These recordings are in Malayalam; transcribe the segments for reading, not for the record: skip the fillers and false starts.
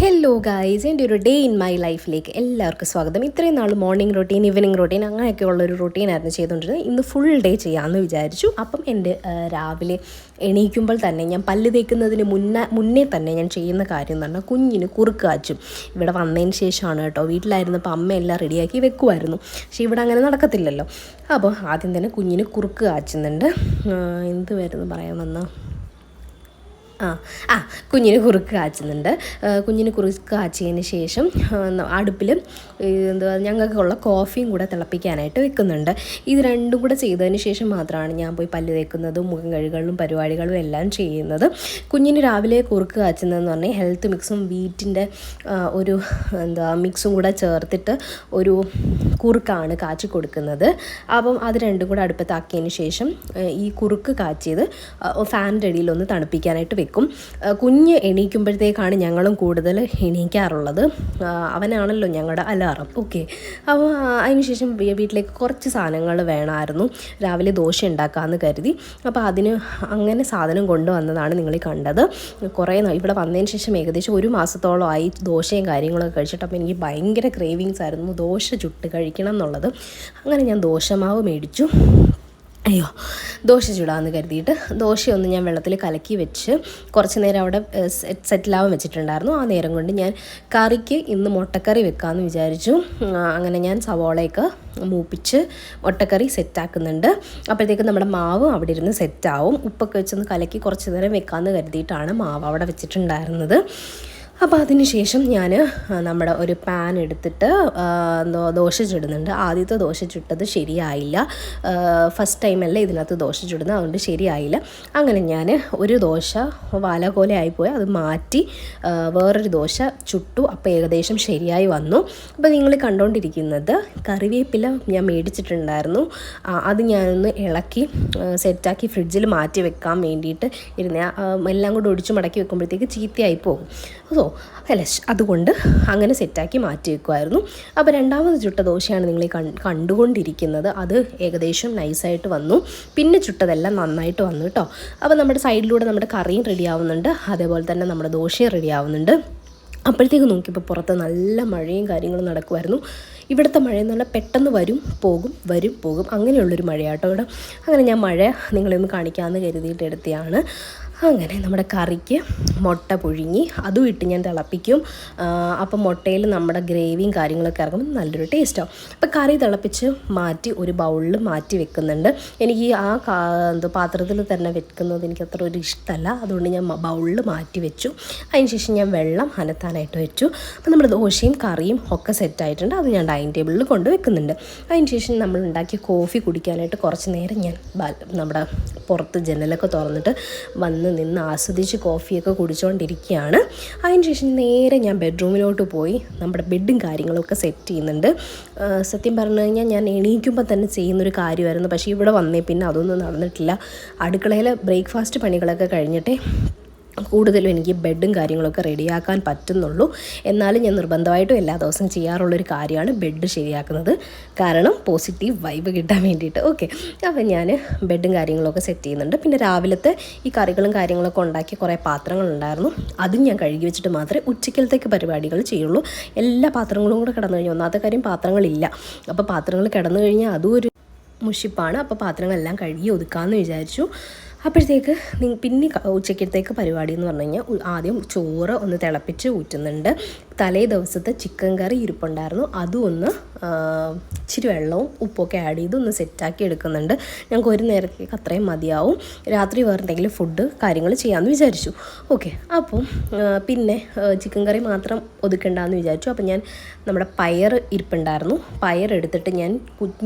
ഹലോ ഗായ്സ്, എൻ്റെ ഒരു ഡേ ഇൻ മൈ ലൈഫിലേക്ക് എല്ലാവർക്കും സ്വാഗതം. ഇത്രയും നാൾ മോർണിംഗ് റൊട്ടീൻ, ഈവനിങ് റൊട്ടീൻ അങ്ങനെയൊക്കെ ഉള്ളൊരു റൊട്ടീനായിരുന്നു ചെയ്തുകൊണ്ടിരുന്നത്. ഇന്ന് ഫുൾ ഡേ ചെയ്യാമെന്ന് വിചാരിച്ചു. അപ്പം എൻ്റെ രാവിലെ എണീക്കുമ്പോൾ തന്നെ ഞാൻ പല്ല് തേക്കുന്നതിന് മുന്നേ തന്നെ ഞാൻ ചെയ്യുന്ന കാര്യം എന്ന് പറഞ്ഞാൽ കുഞ്ഞിന് കുറുക്ക് കാച്ചും. ഇവിടെ വന്നതിന് ശേഷമാണ് കേട്ടോ. വീട്ടിലായിരുന്നപ്പോൾ അമ്മ എല്ലാം റെഡിയാക്കി വെക്കുമായിരുന്നു. പക്ഷേ ഇവിടെ അങ്ങനെ നടക്കത്തില്ലല്ലോ. അപ്പോൾ ആദ്യം തന്നെ കുഞ്ഞിന് കുറുക്ക് കാച്ചുന്നുണ്ട്. എന്ത് വരുന്നു പറയാൻ വന്നാൽ കുഞ്ഞിന് കുറുക്ക് കാച്ചുന്നുണ്ട്. കുഞ്ഞിന് കുറുക്ക് കാച്ചിയതിന് ശേഷം അടുപ്പിൽ ഞങ്ങൾക്കുള്ള കോഫിയും കൂടെ തിളപ്പിക്കാനായിട്ട് വെക്കുന്നുണ്ട്. ഇത് രണ്ടും കൂടെ ചെയ്തതിന് ശേഷം മാത്രമാണ് ഞാൻ പോയി പല്ല് തേക്കുന്നതും മുഖം കഴുകലും പരിപാടികളും എല്ലാം ചെയ്യുന്നത്. കുഞ്ഞിന് രാവിലെ കുറുക്ക് കാച്ചുന്നതെന്ന് പറഞ്ഞാൽ ഹെൽത്ത് മിക്സും വീറ്റിൻ്റെ ഒരു മിക്സും കൂടെ ചേർത്തിട്ട് ഒരു കുറുക്കാണ് കാച്ചി കൊടുക്കുന്നത്. അപ്പം അത് രണ്ടും കൂടെ അടുപ്പത്താക്കിയതിന് ശേഷം ഈ കുറുക്ക് കാച്ചിയത് ഫാനിൻ്റെ അടിയിൽ ഒന്ന് തണുപ്പിക്കാനായിട്ട് വെക്കും. കുഞ്ഞ് എണീക്കുമ്പോഴത്തേക്കാണ് ഞങ്ങളും കൂടുതൽ എണീക്കാറുള്ളത്. അവനാണല്ലോ ഞങ്ങളുടെ അലാറം. ഓക്കെ, അപ്പോൾ അതിനുശേഷം വീട്ടിലേക്ക് കുറച്ച് സാധനങ്ങൾ വേണമായിരുന്നു. രാവിലെ ദോശ ഉണ്ടാക്കാമെന്ന് കരുതി. അപ്പോൾ അതിന് അങ്ങനെ സാധനം കൊണ്ടുവന്നതാണ് നിങ്ങൾ കണ്ടത്. കുറേ ഇവിടെ വന്നതിന് ശേഷം ഏകദേശം 1 മാസത്തോളമായി ദോശയും കാര്യങ്ങളൊക്കെ കഴിച്ചിട്ട്. അപ്പോൾ എനിക്ക് ഭയങ്കര ക്രേവിങ്സ് ആയിരുന്നു ദോശ ചുട്ട് കഴിക്കണം എന്നുള്ളത്. അങ്ങനെ ഞാൻ ദോശമാവ് മേടിച്ചു. ദോശ ചുടാമെന്ന് കരുതിയിട്ട് ദോശയൊന്ന് ഞാൻ വെള്ളത്തിൽ കലക്കി വെച്ച് കുറച്ച് നേരം അവിടെ സെറ്റിലാവാൻ വെച്ചിട്ടുണ്ടായിരുന്നു. ആ നേരം കൊണ്ട് ഞാൻ കറിക്ക് ഇന്ന് മുട്ടക്കറി വെക്കാമെന്ന് വിചാരിച്ചു. അങ്ങനെ ഞാൻ സവോളയൊക്കെ മൂപ്പിച്ച് മുട്ടക്കറി സെറ്റാക്കുന്നുണ്ട്. അപ്പോഴത്തേക്കും നമ്മുടെ മാവ് അവിടെ ഇരുന്ന് സെറ്റാവും. ഉപ്പൊക്കെ വെച്ചൊന്ന് കലക്കി കുറച്ച് നേരം വെക്കാമെന്ന് കരുതിയിട്ടാണ് മാവ് അവിടെ വെച്ചിട്ടുണ്ടായിരുന്നത്. അപ്പോൾ അതിന് ശേഷം ഞാൻ നമ്മുടെ ഒരു പാൻ എടുത്തിട്ട് ദോശ ചുടുന്നുണ്ട്. ആദ്യത്തെ ദോശ ചുട്ടത് ശരിയായില്ല. ഫസ്റ്റ് ടൈമല്ലേ ഇതിനകത്ത് ദോശ ചുടുന്നത്, അതുകൊണ്ട് ശരിയായില്ല. അങ്ങനെ ഞാൻ ഒരു ദോശ വാലകോല ആയിപ്പോയി, അത് മാറ്റി വേറൊരു ദോശ ചുട്ടു. അപ്പോൾ ഏകദേശം ശരിയായി വന്നു. അപ്പോൾ നിങ്ങൾ കണ്ടുകൊണ്ടിരിക്കുന്നത് കറിവേപ്പില ഞാൻ മേടിച്ചിട്ടുണ്ടായിരുന്നു. അത് ഞാനൊന്ന് ഇളക്കി സെറ്റാക്കി ഫ്രിഡ്ജിൽ മാറ്റി വെക്കാൻ വേണ്ടിയിട്ട് ഇരുന്ന് എല്ലാം കൂടെ ഒടിച്ച് മടക്കി വെക്കുമ്പോഴത്തേക്ക് ചീത്തയായി പോകും. അതുകൊണ്ട് അങ്ങനെ സെറ്റാക്കി മാറ്റി വെക്കുമായിരുന്നു. അപ്പോൾ രണ്ടാമത് ചുട്ട ദോശയാണ് നിങ്ങൾ കണ്ടുകൊണ്ടിരിക്കുന്നത്. അത് ഏകദേശം നൈസായിട്ട് വന്നു. പിന്നെ ചുട്ടതെല്ലാം നന്നായിട്ട് വന്നു കേട്ടോ. അപ്പോൾ നമ്മുടെ സൈഡിലൂടെ നമ്മുടെ കറിയും റെഡി ആവുന്നുണ്ട്, അതേപോലെ തന്നെ നമ്മുടെ ദോശയും റെഡി ആവുന്നുണ്ട്. അപ്പോഴത്തേക്ക് നോക്കിയപ്പോൾ പുറത്ത് നല്ല മഴയും കാര്യങ്ങളും നടക്കുമായിരുന്നു. ഇവിടുത്തെ മഴയെന്ന് പറഞ്ഞാൽ പെട്ടെന്ന് വരും പോകും അങ്ങനെയുള്ളൊരു മഴയാട്ടോ ഇവിടെ. അങ്ങനെ ഞാൻ മഴ നിങ്ങളെയൊന്ന് കാണിക്കാമെന്ന് കരുതിയിട്ട് എടുത്തതാണ്. അങ്ങനെ നമ്മുടെ കറിക്ക് മുട്ട പുഴുങ്ങി അതും ഇട്ട് ഞാൻ തിളപ്പിക്കും. അപ്പം മുട്ടയിൽ നമ്മുടെ ഗ്രേവിയും കാര്യങ്ങളൊക്കെ ഇറങ്ങുമ്പോൾ നല്ലൊരു ടേസ്റ്റാവും. അപ്പം കറി തിളപ്പിച്ച് മാറ്റി ഒരു ബൗളിൽ മാറ്റി വെക്കുന്നുണ്ട്. എനിക്ക് പാത്രത്തിൽ തന്നെ വെക്കുന്നത് എനിക്ക് അത്ര ഒരു ഇഷ്ടമല്ല, അതുകൊണ്ട് ഞാൻ ബൗളിൽ മാറ്റി വെച്ചു. അതിനുശേഷം ഞാൻ വെള്ളം അനത്താനായിട്ട് വെച്ചു. അപ്പം നമ്മുടെ ദോശയും കറിയും ഒക്കെ സെറ്റായിട്ടുണ്ട്. അത് ഞാൻ ഡൈനിങ് ടേബിളിൽ കൊണ്ട് വെക്കുന്നുണ്ട്. അതിനുശേഷം നമ്മൾ ഉണ്ടാക്കിയ കോഫി കുടിക്കാനായിട്ട് കുറച്ച് നേരം ഞാൻ നമ്മുടെ പുറത്ത് ജനലൊക്കെ തുറന്നിട്ട് നിന്ന് ആസ്വദിച്ച് കോഫിയൊക്കെ കുടിച്ചുകൊണ്ടിരിക്കുകയാണ്. അതിനുശേഷം നേരെ ഞാൻ ബെഡ്റൂമിലോട്ട് പോയി നമ്മുടെ ബെഡും കാര്യങ്ങളൊക്കെ സെറ്റ് ചെയ്യുന്നുണ്ട്. സത്യം പറഞ്ഞു കഴിഞ്ഞാൽ ഞാൻ എണീക്കുമ്പോൾ തന്നെ ചെയ്യുന്നൊരു കാര്യമായിരുന്നു. പക്ഷേ ഇവിടെ വന്നേ പിന്നെ അതൊന്നും നടന്നിട്ടില്ല. അടുക്കളയിലെ ബ്രേക്ക്ഫാസ്റ്റ് പണികളൊക്കെ കഴിഞ്ഞിട്ടേ കൂടുതലും എനിക്ക് ബെഡും കാര്യങ്ങളൊക്കെ റെഡിയാക്കാൻ പറ്റുന്നുള്ളൂ. എന്നാലും ഞാൻ നിർബന്ധമായിട്ടും എല്ലാ ദിവസവും ചെയ്യാറുള്ളൊരു കാര്യമാണ് ബെഡ് ശരിയാക്കുന്നത്. കാരണം പോസിറ്റീവ് വൈബ് കിട്ടാൻ വേണ്ടിയിട്ട്. ഓക്കെ, അപ്പോൾ ഞാൻ ബെഡും കാര്യങ്ങളൊക്കെ സെറ്റ് ചെയ്യുന്നുണ്ട്. പിന്നെ രാവിലത്തെ ഈ കറികളും കാര്യങ്ങളൊക്കെ ഉണ്ടാക്കിയ കുറേ പാത്രങ്ങളുണ്ടായിരുന്നു. അതും ഞാൻ കഴുകി വെച്ചിട്ട് മാത്രമേ ഉച്ചക്കലത്തേക്ക് പരിപാടികൾ ചെയ്യുള്ളൂ. എല്ലാ പാത്രങ്ങളും കൂടെ കിടന്നു കഴിഞ്ഞാൽ ഒന്നാമത്തെ കാര്യം പാത്രങ്ങളില്ല. അപ്പോൾ പാത്രങ്ങൾ കിടന്നു കഴിഞ്ഞാൽ അതും ഒരു മുഷിപ്പാണ്. അപ്പോൾ പാത്രങ്ങളെല്ലാം കഴുകി ഒതുക്കാമെന്ന് വിചാരിച്ചു. അപ്പോഴത്തേക്ക് പിന്നെ ഉച്ചക്കത്തേക്ക് പരിപാടി എന്ന് പറഞ്ഞു കഴിഞ്ഞാൽ ആദ്യം ചോറ് ഒന്ന് തിളപ്പിച്ച് ഊറ്റുന്നുണ്ട്. തലേ ദിവസത്തെ ചിക്കൻ കറി ഇരിപ്പുണ്ടായിരുന്നു, അതും ഒന്ന് ഇച്ചിരി വെള്ളവും ഉപ്പൊക്കെ ആഡ് ചെയ്ത് ഒന്ന് സെറ്റാക്കി എടുക്കുന്നുണ്ട്. ഞങ്ങൾക്ക് ഒരു നേരത്തേക്ക് അത്രയും മതിയാവും. രാത്രി വേറെ എന്തെങ്കിലും ഫുഡ് കാര്യങ്ങൾ ചെയ്യാമെന്ന് വിചാരിച്ചു. ഓക്കെ, അപ്പം പിന്നെ ചിക്കൻ കറി മാത്രം ഒതുക്കണ്ടെന്ന് വിചാരിച്ചു. അപ്പം ഞാൻ നമ്മുടെ പയർ ഇരിപ്പുണ്ടായിരുന്നു, പയറെടുത്തിട്ട് ഞാൻ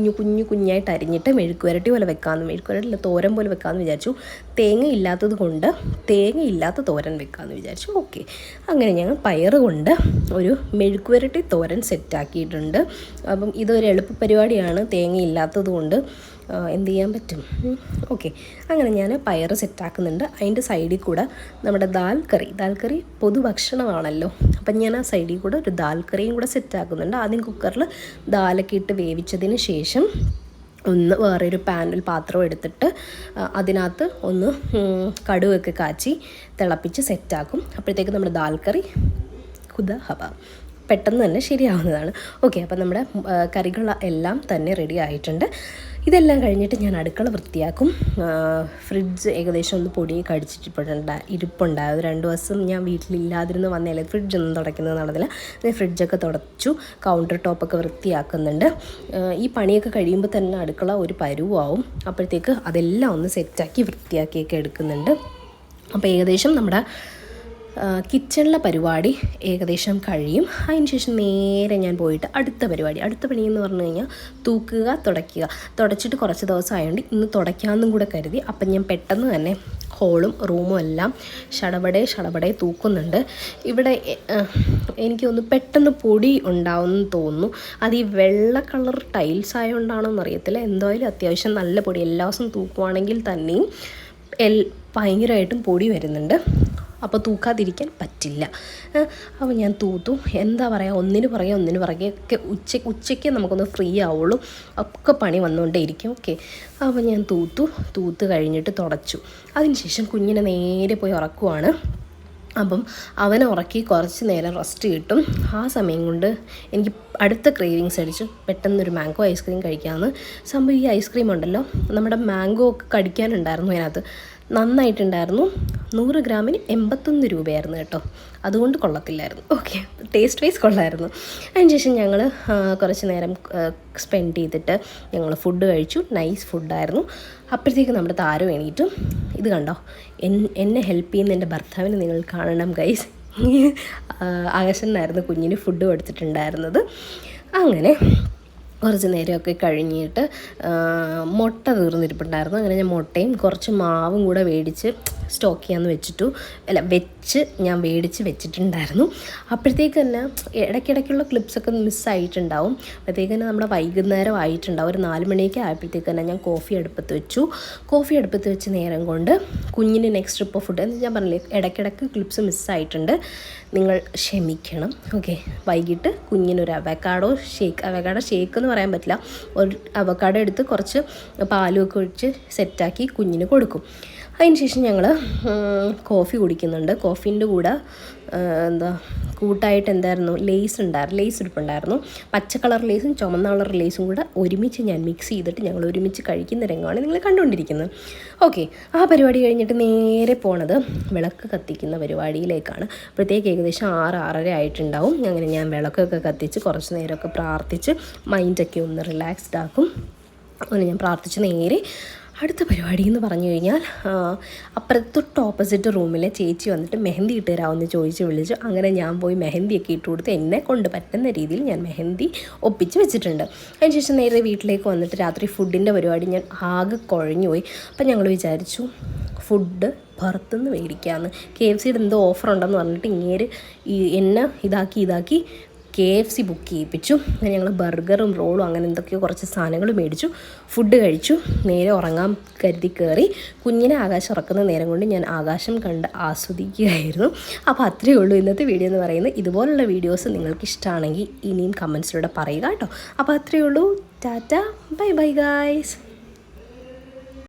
കുഞ്ഞായിട്ട് അരിഞ്ഞിട്ട് മെഴുക്കുവരട്ടി പോലെ മെഴുക്കുവരട്ടില്ല തോരൻ പോലെ വെക്കാമെന്ന് വിചാരിച്ചു. തേങ്ങ ഇല്ലാത്തത് കൊണ്ട് തേങ്ങയില്ലാത്ത തോരൻ വെക്കാമെന്ന് വിചാരിച്ചു. ഓക്കെ, അങ്ങനെ ഞങ്ങൾ പയർ കൊണ്ട് ഒരു മെഴുക്കുവരട്ടി തോരൻ സെറ്റാക്കിയിട്ടുണ്ട്. അപ്പം ഇതൊരു എളുപ്പ പരിപാടിയാണ്, തേങ്ങ ഇല്ലാത്തത് കൊണ്ട് എന്ത് ചെയ്യാൻ പറ്റും. ഓക്കെ, അങ്ങനെ ഞാൻ പയർ സെറ്റാക്കുന്നുണ്ട്. അതിൻ്റെ സൈഡിൽ കൂടെ നമ്മുടെ ദാൽ കറി പൊതുഭക്ഷണമാണല്ലോ. അപ്പം ഞാൻ ആ സൈഡിൽ കൂടെ ഒരു ദാൽ കറിയും കൂടെ സെറ്റാക്കുന്നുണ്ട്. ആദ്യം കുക്കറിൽ ദാലൊക്കെ ഇട്ട് വേവിച്ചതിന് ശേഷം ഒന്ന് വേറൊരു പാത്രം എടുത്തിട്ട് അതിനകത്ത് ഒന്ന് കടുകൊക്കെ കാച്ചി തിളപ്പിച്ച് സെറ്റാക്കും. അപ്പോഴത്തേക്ക് നമ്മുടെ ദാൽ കറി ഹുദ ഹബ, പെട്ടെന്ന് തന്നെ ശരിയാവുന്നതാണ്. ഓക്കെ, അപ്പം നമ്മുടെ കറികൾ എല്ലാം തന്നെ റെഡി ആയിട്ടുണ്ട്. ഇതെല്ലാം കഴിഞ്ഞിട്ട് ഞാൻ അടുക്കള വൃത്തിയാക്കും. ഫ്രിഡ്ജ് ഏകദേശം ഒന്ന് പൊടി ഇരിപ്പുണ്ടായത് 2 ദിവസം ഞാൻ വീട്ടിലില്ലാതിരുന്ന് വന്നേലേ ഫ്രിഡ്ജൊന്നും തുടയ്ക്കുന്നത് നടന്നില്ല. ഫ്രിഡ്ജൊക്കെ തുടച്ചു, കൗണ്ടർ ടോപ്പൊക്കെ വൃത്തിയാക്കുന്നുണ്ട്. ഈ പണിയൊക്കെ കഴിയുമ്പോൾ തന്നെ അടുക്കള ഒരു പരുവാവും. അപ്പോഴത്തേക്ക് അതെല്ലാം ഒന്ന് സെറ്റാക്കി വൃത്തിയാക്കിയൊക്കെ എടുക്കുന്നുണ്ട്. അപ്പോൾ ഏകദേശം നമ്മുടെ കിച്ചണിലെ പരിപാടി ഏകദേശം കഴിയും. അതിന് ശേഷം നേരെ ഞാൻ പോയിട്ട് അടുത്ത പണി എന്ന് പറഞ്ഞു കഴിഞ്ഞാൽ തൂക്കുക, തുടച്ചിട്ട് കുറച്ച് ദിവസം ആയതുകൊണ്ട് ഇന്ന് തുടയ്ക്കാമെന്നും കൂടെ കരുതി. അപ്പം ഞാൻ പെട്ടെന്ന് തന്നെ ഹോളും റൂമും എല്ലാം ഷടപടേ തൂക്കുന്നുണ്ട്. ഇവിടെ എനിക്കൊന്ന് പെട്ടെന്ന് പൊടി ഉണ്ടാവുമെന്ന് തോന്നുന്നു. അത് ഈ വെള്ള കളർ ടൈൽസ് ആയതുകൊണ്ടാണോ എന്നറിയത്തില്ല. എന്തായാലും അത്യാവശ്യം നല്ല പൊടി എല്ലാ ദിവസവും തൂക്കുവാണെങ്കിൽ തന്നെയും ഭയങ്കരമായിട്ടും പൊടി വരുന്നുണ്ട്. അപ്പോൾ തൂക്കാതിരിക്കാൻ പറ്റില്ല. അപ്പോൾ ഞാൻ തൂത്തു. എന്താ പറയുക, ഒന്നിന് പുറകെ ഒക്കെ ഉച്ചയ്ക്ക് നമുക്കൊന്ന് ഫ്രീ ആവുള്ളൂ. ഒക്കെ പണി വന്നുകൊണ്ടേയിരിക്കും. ഓക്കെ, അപ്പോൾ ഞാൻ തൂത്ത് കഴിഞ്ഞിട്ട് തുടച്ചു. അതിനുശേഷം കുഞ്ഞിനെ നേരെ പോയി ഉറക്കുവാണ്. അപ്പം അവനെ ഉറക്കി കുറച്ച് നേരം റെസ്റ്റ് കിട്ടും. ആ സമയം കൊണ്ട് എനിക്ക് അടുത്ത ക്രേവിങ്സ് അടിച്ചു. പെട്ടെന്നൊരു മാംഗോ ഐസ്ക്രീം കഴിക്കാമെന്ന്. സംഭവം ഈ ഐസ്ക്രീം ഉണ്ടല്ലോ, നമ്മുടെ മാംഗോ ഒക്കെ കടിക്കാനുണ്ടായിരുന്നു. അതിനകത്ത് നന്നായിട്ടുണ്ടായിരുന്നു. 100 ഗ്രാമിന് 81 രൂപയായിരുന്നു കേട്ടോ. അതുകൊണ്ട് കൊള്ളത്തില്ലായിരുന്നു. ഓക്കെ, ടേസ്റ്റ് വൈസ് കൊള്ളായിരുന്നു. അതിനുശേഷം ഞങ്ങൾ കുറച്ച് നേരം സ്പെൻഡ് ചെയ്തിട്ട് ഞങ്ങൾ ഫുഡ് കഴിച്ചു. നൈസ് ഫുഡായിരുന്നു. അപ്പോഴത്തേക്ക് നമ്മുടെ താരം എണീറ്റു. ഇത് കണ്ടോ, എന്നെ ഹെൽപ്പ് ചെയ്യുന്ന എൻ്റെ ഭർത്താവിനെ നിങ്ങൾ കാണണം ഗൈസ്. ആകാശനായിരുന്നു കുഞ്ഞിന് ഫുഡ് കൊടുത്തിട്ടുണ്ടായിരുന്നത്. അങ്ങനെ കുറച്ച് നേരമൊക്കെ കഴിഞ്ഞിട്ട് മുട്ട തീർന്നിരിപ്പുണ്ടായിരുന്നു. അങ്ങനെ ഞാൻ മുട്ടയും കുറച്ച് മാവും കൂടെ സ്റ്റോക്ക് ചെയ്യാമെന്ന് ഞാൻ വെച്ചിട്ടുണ്ടായിരുന്നു. അപ്പോഴത്തേക്ക് തന്നെ ഇടയ്ക്കിടയ്ക്കുള്ള ക്ലിപ്സൊക്കെ മിസ്സായിട്ടുണ്ടാവും. അപ്പോഴത്തേക്ക് തന്നെ നമ്മുടെ വൈകുന്നേരം ആയിട്ടുണ്ടാവും. ഒരു 4 മണിയൊക്കെ ആയപ്പോഴത്തേക്ക് തന്നെ ഞാൻ കോഫി അടുപ്പത്ത് വെച്ച് നേരം കൊണ്ട് കുഞ്ഞിന് നെക്സ്റ്റ് ട്രിപ്പ് ഫുഡ് എന്ന് ഞാൻ പറഞ്ഞില്ലേ, ഇടയ്ക്കിടയ്ക്ക് ക്ലിപ്സ് മിസ്സായിട്ടുണ്ട്. നിങ്ങൾ ക്ഷമിക്കണം. ഓക്കെ, വൈകിട്ട് കുഞ്ഞിനൊരു അവക്കാഡോ ഷേക്ക് എന്ന് പറയാൻ പറ്റില്ല, ഒരു അവക്കാഡോ എടുത്ത് കുറച്ച് പാലും ഒക്കെ ഒഴിച്ച് സെറ്റാക്കി കുഞ്ഞിന് കൊടുക്കും. അതിനുശേഷം ഞങ്ങൾ കോഫി കുടിക്കുന്നുണ്ട്. കോഫീൻ്റെ കൂടെ കൂട്ടായിട്ട് എന്തായിരുന്നു, ലേസ് ഇരിപ്പുണ്ടായിരുന്നു. പച്ച കളർ ലേസും ചുമന്ന കളർ ലേസും കൂടെ ഒരുമിച്ച് ഞാൻ മിക്സ് ചെയ്തിട്ട് ഞങ്ങൾ ഒരുമിച്ച് കഴിക്കുന്ന രംഗമാണ് നിങ്ങൾ കണ്ടുകൊണ്ടിരിക്കുന്നത്. ഓക്കെ, ആ പരിപാടി കഴിഞ്ഞിട്ട് നേരെ പോണത് വിളക്ക് കത്തിക്കുന്ന പരിപാടിയിലേക്കാണ്. അപ്പോഴത്തേക്ക് ഏകദേശം 6-6:30 ആയിട്ടുണ്ടാവും. അങ്ങനെ ഞാൻ വിളക്കൊക്കെ കത്തിച്ച് കുറച്ച് നേരമൊക്കെ പ്രാർത്ഥിച്ച് മൈൻഡൊക്കെ ഒന്ന് റിലാക്സ്ഡ് ആക്കും. അങ്ങനെ ഞാൻ പ്രാർത്ഥിച്ച് നേരെ അടുത്ത പരിപാടി എന്ന് പറഞ്ഞു കഴിഞ്ഞാൽ തൊട്ട് ഓപ്പോസിറ്റ് റൂമിലെ ചേച്ചി വന്നിട്ട് മെഹന്തി ഇട്ട് തരാമെന്ന് വിളിച്ചു. അങ്ങനെ ഞാൻ പോയി മെഹന്തിയൊക്കെ ഇട്ട് കൊടുത്ത് എന്നെ കൊണ്ട് പറ്റുന്ന രീതിയിൽ ഞാൻ മെഹന്തി ഒപ്പിച്ച് വെച്ചിട്ടുണ്ട്. അതിനുശേഷം നേരെ വീട്ടിലേക്ക് വന്നിട്ട് രാത്രി ഫുഡിൻ്റെ പരിപാടി ഞാൻ ആകെ കുഴഞ്ഞു പോയി. അപ്പം ഞങ്ങൾ വിചാരിച്ചു ഫുഡ് പുറത്തുനിന്ന് മേടിക്കാമെന്ന്. KFCയുടെ എന്തോ ഓഫർ ഉണ്ടെന്ന് പറഞ്ഞിട്ട് എന്നെ ഇതാക്കി KFC ബുക്ക് ചെയ്യിപ്പിച്ചു. അങ്ങനെ ഞങ്ങൾ ബർഗറും റോളും അങ്ങനെ എന്തൊക്കെയോ കുറച്ച് സാധനങ്ങൾ മേടിച്ചു. ഫുഡ് കഴിച്ചു. നേരെ ഉറങ്ങാൻ കരുതി കയറി. കുഞ്ഞിനെ ആകാശം ഉറക്കുന്ന നേരം കൊണ്ട് ഞാൻ ആകാശം കണ്ട് ആസ്വദിക്കുകയായിരുന്നു. അപ്പോൾ അത്രയേ ഉള്ളൂ ഇന്നത്തെ വീഡിയോ എന്ന് പറയുന്നത്. ഇതുപോലുള്ള വീഡിയോസ് നിങ്ങൾക്ക് ഇഷ്ടമാണെങ്കിൽ ഇനിയും കമൻസിലൂടെ പറയുക കേട്ടോ. അപ്പോൾ അത്രയേ ഉള്ളൂ. Tata, bye guys.